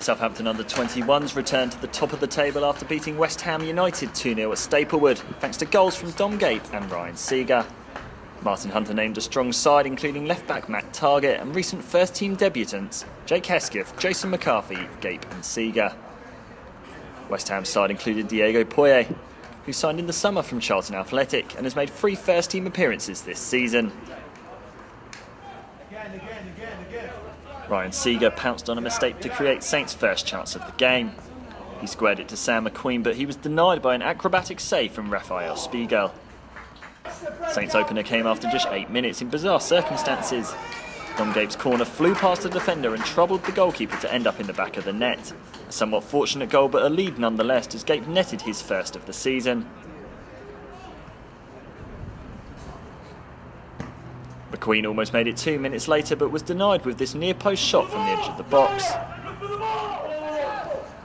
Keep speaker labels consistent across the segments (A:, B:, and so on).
A: Southampton Under-21s returned to the top of the table after beating West Ham United 2-0 at Staplewood, thanks to goals from Dom Gape and Ryan Seager. Martin Hunter named a strong side including left-back Matt Targett and recent first-team debutants Jake Hesketh, Jason McCarthy, Gape and Seager. West Ham's side included Diego Poye, who signed in the summer from Charlton Athletic and has made 3 first-team appearances this season. Ryan Seager pounced on a mistake to create Saints' first chance of the game. He squared it to Sam McQueen, but he was denied by an acrobatic save from Rafael Spiegel. Saints' opener came after just 8 minutes in bizarre circumstances. Dom Gape's corner flew past the defender and troubled the goalkeeper to end up in the back of the net. A somewhat fortunate goal, but a lead nonetheless, as Gape netted his first of the season. McQueen almost made it 2 minutes later, but was denied with this near-post shot from the edge of the box.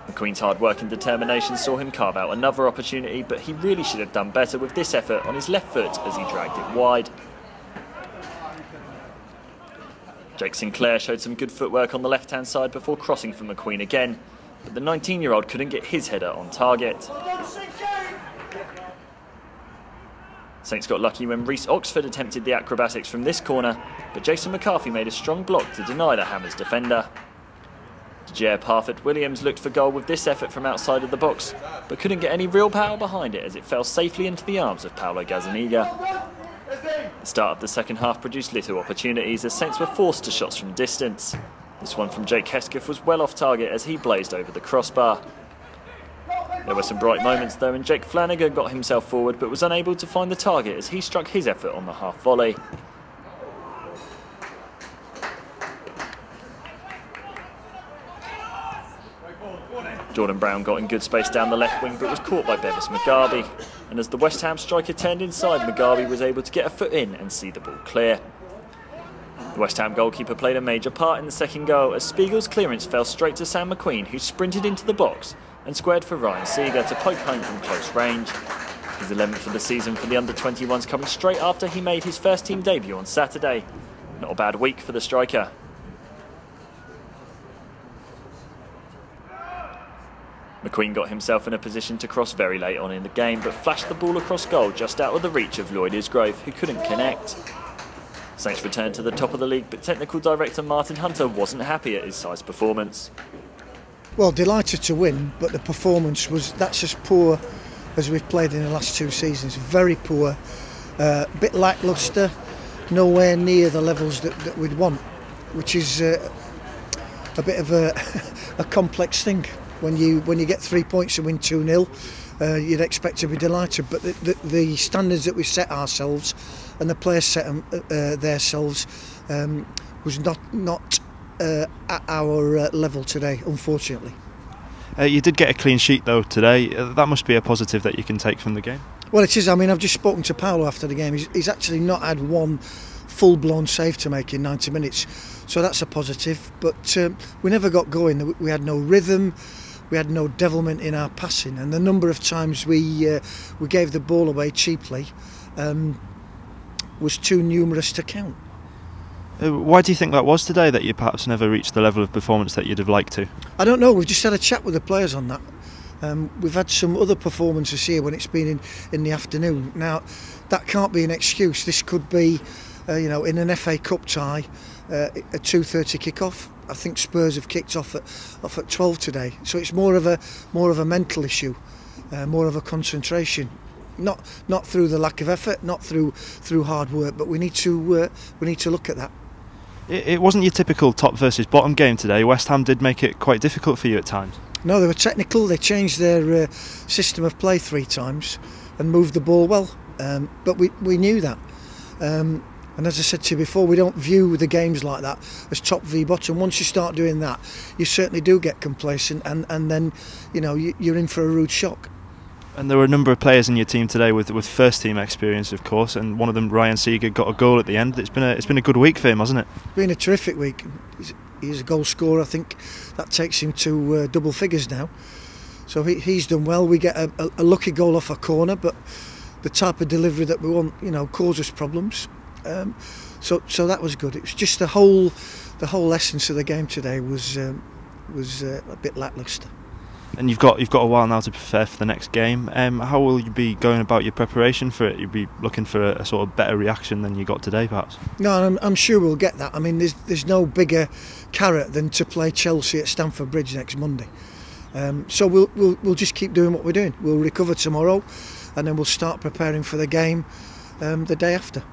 A: McQueen's hard work and determination saw him carve out another opportunity, but he really should have done better with this effort on his left foot as he dragged it wide. Jake Sinclair showed some good footwork on the left-hand side before crossing for McQueen again, but the 19-year-old couldn't get his header on target. Saints got lucky when Reece Oxford attempted the acrobatics from this corner, but Jason McCarthy made a strong block to deny the Hammers defender. Jair Parfitt-Williams looked for goal with this effort from outside of the box, but couldn't get any real power behind it as it fell safely into the arms of Paulo Gazzaniga. The start of the second half produced little opportunities as Saints were forced to shots from distance. This one from Jake Hesketh was well off target as he blazed over the crossbar. There were some bright moments though, and Jake Flanagan got himself forward but was unable to find the target as he struck his effort on the half volley. Jordan Brown got in good space down the left wing but was caught by Bevis Mugabe, and as the West Ham striker turned inside, Mugabe was able to get a foot in and see the ball clear. The West Ham goalkeeper played a major part in the second goal as Spiegel's clearance fell straight to Sam McQueen, who sprinted into the box and squared for Ryan Seager to poke home from close range. His 11th of the season for the Under-21s coming straight after he made his first team debut on Saturday. Not a bad week for the striker. McQueen got himself in a position to cross very late on in the game, but flashed the ball across goal just out of the reach of Lloyd Isgrove, who couldn't connect. Saints returned to the top of the league, but technical director Martin Hunter wasn't happy at his side's performance.
B: Well, delighted to win, but the performance that's as poor as we've played in the last 2 seasons. Very poor, a bit lacklustre, nowhere near the levels that we'd want, which is a bit of a complex thing. When you get 3 points and win 2-0, you'd expect to be delighted. But the standards that we set ourselves and the players set themselves was not at our level today, unfortunately.
C: You did get a clean sheet though today. That must be a positive that you can take from the game.
B: Well, it is. I mean, I've just spoken to Paulo after the game. He's actually not had one full-blown save to make in 90 minutes, so that's a positive. But we never got going. We had no rhythm. We had no devilment in our passing, and the number of times we gave the ball away cheaply was too numerous to count.
C: Why do you think that was today, that you perhaps never reached the level of performance that you'd have liked to?
B: I don't know. We've just had a chat with the players on that. We've had some other performances here when it's been in the afternoon. Now, that can't be an excuse. This could be, in an FA Cup tie, a 2:30 kick-off. I think Spurs have kicked off at 12 today, so it's more of a mental issue, more of a concentration. Not through the lack of effort, not through hard work, but we need to look at that.
C: It wasn't your typical top versus bottom game today. West Ham did make it quite difficult for you at times.
B: No, they were technical. They changed their system of play 3 times and moved the ball well, but we knew that. And as I said to you before, we don't view the games like that as top v bottom. Once you start doing that, you certainly do get complacent, and then you're in for a rude shock.
C: And there were a number of players in your team today with first team experience, of course, and one of them, Ryan Seager, got a goal at the end. It's been a good week for him, hasn't it? It's
B: been a terrific week. He's a goal scorer. I think that takes him to double figures now. So he's done well. We get a lucky goal off a corner, but the type of delivery that we want, causes problems. So that was good. It was just the whole essence of the game today was was a bit lacklustre.
C: And you've got a while now to prepare for the next game. How will you be going about your preparation for it? You'll be looking for a sort of better reaction than you got today, perhaps.
B: No, I'm sure we'll get that. I mean, there's no bigger carrot than to play Chelsea at Stamford Bridge next Monday. So we'll just keep doing what we're doing. We'll recover tomorrow, and then we'll start preparing for the game the day after.